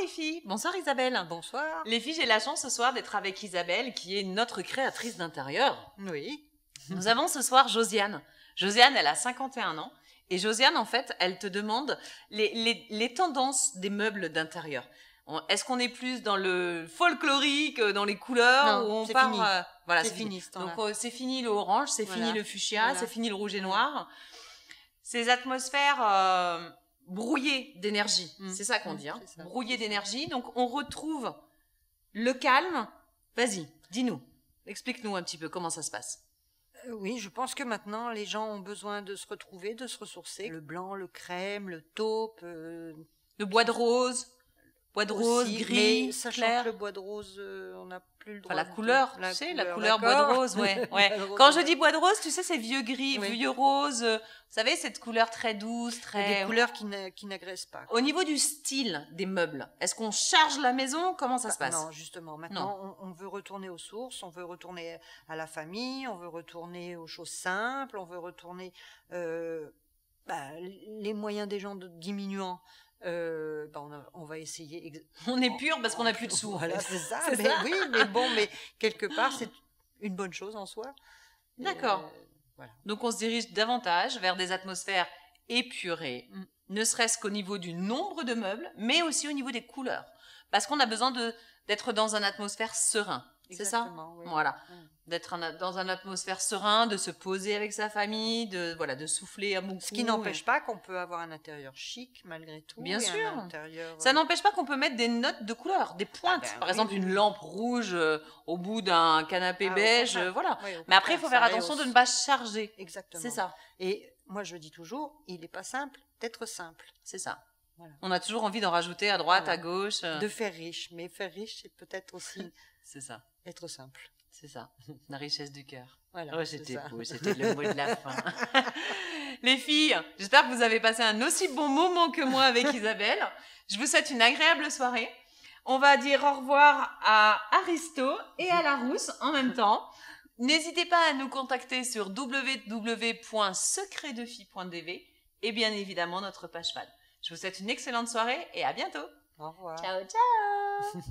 les filles. Bonsoir Isabelle. Bonsoir. Les filles, j'ai la chance ce soir d'être avec Isabelle qui est notre créatrice d'intérieur. Oui. Nous avons ce soir Josiane. Josiane, elle a 51 ans. Et Josiane, en fait, elle te demande les tendances des meubles d'intérieur. Est-ce qu'on est plus dans le folklorique, dans les couleurs, Non, ou on c'est part fini. voilà, C'est fini, ce temps-là. Donc c'est fini le orange, c'est Voilà. fini le fuchsia, Voilà. c'est fini le rouge et noir. Ces atmosphères brouillées d'énergie, c'est ça qu'on dit, hein, brouillées d'énergie. Donc on retrouve le calme. Vas-y, dis-nous, explique-nous un petit peu comment ça se passe. Oui, je pense que maintenant, les gens ont besoin de se retrouver, de se ressourcer. Le blanc, le crème, le taupe. Le bois de rose. Bois de rose, aussi, gris, mais sachant clair. que le bois de rose, on n'a plus le droit. Enfin, la couleur, tu sais, la couleur bois de rose, ouais. Quand je dis bois de rose, tu sais, c'est vieux gris, vieux rose. Vous savez, cette couleur très douce, très... Des couleurs qui n'agressent pas. Au niveau du style des meubles, est-ce qu'on charge la maison? Comment ça se passe? Non, justement. Maintenant, on veut retourner aux sources, on veut retourner à la famille, on veut retourner aux choses simples, on veut retourner les moyens des gens diminuant. On va essayer. On est pur parce qu'on n'a plus de sous. Voilà, c'est ça. Oui, mais bon, mais quelque part, c'est une bonne chose en soi. D'accord. Voilà. Donc, on se dirige davantage vers des atmosphères épurées, ne serait-ce qu'au niveau du nombre de meubles, mais aussi au niveau des couleurs. Parce qu'on a besoin d'être dans une atmosphère serein. C'est ça? Oui. Voilà. D'être dans une atmosphère serein, de se poser avec sa famille, de souffler un bon coup. Ce qui n'empêche pas qu'on peut avoir un intérieur chic malgré tout. Bien sûr. Intérieur... Ça n'empêche pas qu'on peut mettre des notes de couleurs, des pointes. Par exemple, une lampe rouge au bout d'un canapé beige, voilà. Oui, mais après, il faut faire attention de ne pas charger. Exactement. C'est ça. Et moi, je dis toujours, il n'est pas simple d'être simple. C'est ça. Voilà. On a toujours envie d'en rajouter à droite, à gauche. De faire riche. Mais faire riche, c'est peut-être aussi c'est ça. Être simple. C'est ça. La richesse du cœur. Voilà, oh, c'était beau, c'était le mot de la fin. Les filles, j'espère que vous avez passé un aussi bon moment que moi avec Isabelle. Je vous souhaite une agréable soirée. On va dire au revoir à Aristo et à Larousse en même temps. N'hésitez pas à nous contacter sur www.secretdefille.tv et bien évidemment notre page fan. Je vous souhaite une excellente soirée et à bientôt. Au revoir. Ciao, ciao.